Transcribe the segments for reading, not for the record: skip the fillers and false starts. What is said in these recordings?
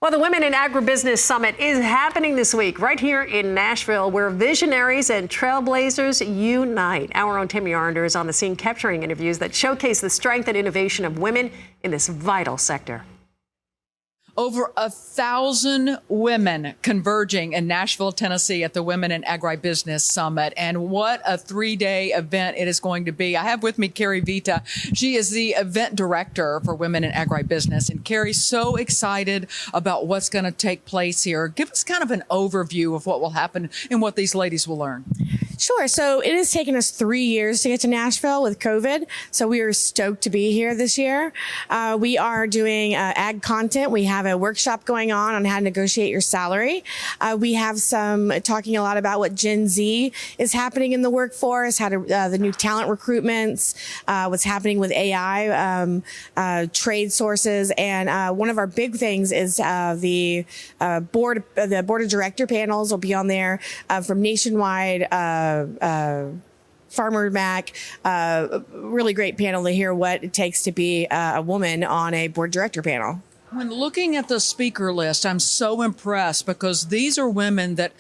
Well, the Women in Agribusiness Summit is happening this week right here in Nashville, where visionaries and trailblazers unite. Our own Tammy Arnder is on the scene capturing interviews that showcase the strength and innovation of women in this vital sector. Over 1,000 women converging in Nashville, Tennessee at the Women in Agribusiness Summit. And what a 3-day event it is going to be. I have with me Carrie Vita. She is the event director for Women in Agribusiness. And Carrie, so excited about what's going to take place here. Give us kind of an overview of what will happen and what these ladies will learn. Sure. So it has taken us 3 years to get to Nashville with COVID. So we are stoked to be here this year. We are doing ag content. We have a workshop going on how to negotiate your salary. We have some talking a lot about what Gen Z is happening in the workforce, how to the new talent recruitments, what's happening with AI, trade sources, and one of our big things is the board of director panels will be on there from Nationwide. Farmer Mac, really great panel to hear what it takes to be a woman on a board director panel. When looking at the speaker list, I'm so impressed because these are women that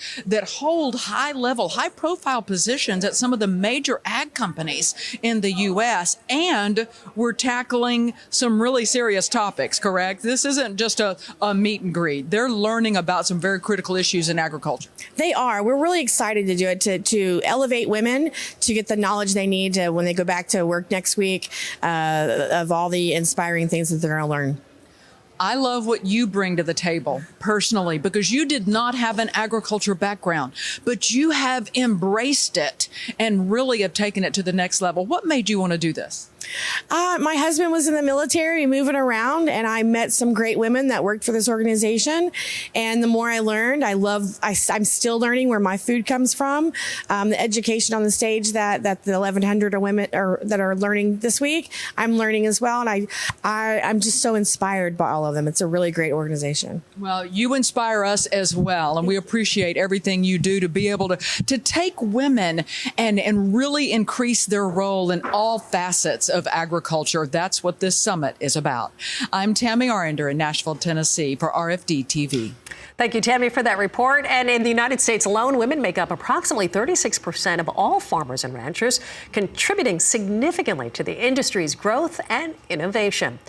hold high-profile positions at some of the major ag companies in the U.S. And we're tackling some really serious topics, correct? This isn't just a meet and greet. They're learning about some very critical issues in agriculture. They are. We're really excited to do it, to elevate women, to get the knowledge they need to, when they go back to work next week, of all the inspiring things that they're going to learn. I love what you bring to the table personally, because you did not have an agriculture background, but you have embraced it and really have taken it to the next level. What made you want to do this? My husband was in the military, moving around, and I met some great women that worked for this organization. And the more I learned, I'm still learning where my food comes from. The education on the stage that the 1,100 women that are learning this week, I'm learning as well. And I'm just so inspired by all of them. It's a really great organization. Well, you inspire us as well, and we appreciate everything you do to be able to take women and really increase their role in all facets of agriculture. That's what this summit is about. I'm Tammy Arnder in Nashville, Tennessee for RFD TV. Thank you, Tammy, for that report. And in the United States alone, women make up approximately 36% of all farmers and ranchers, contributing significantly to the industry's growth and innovation.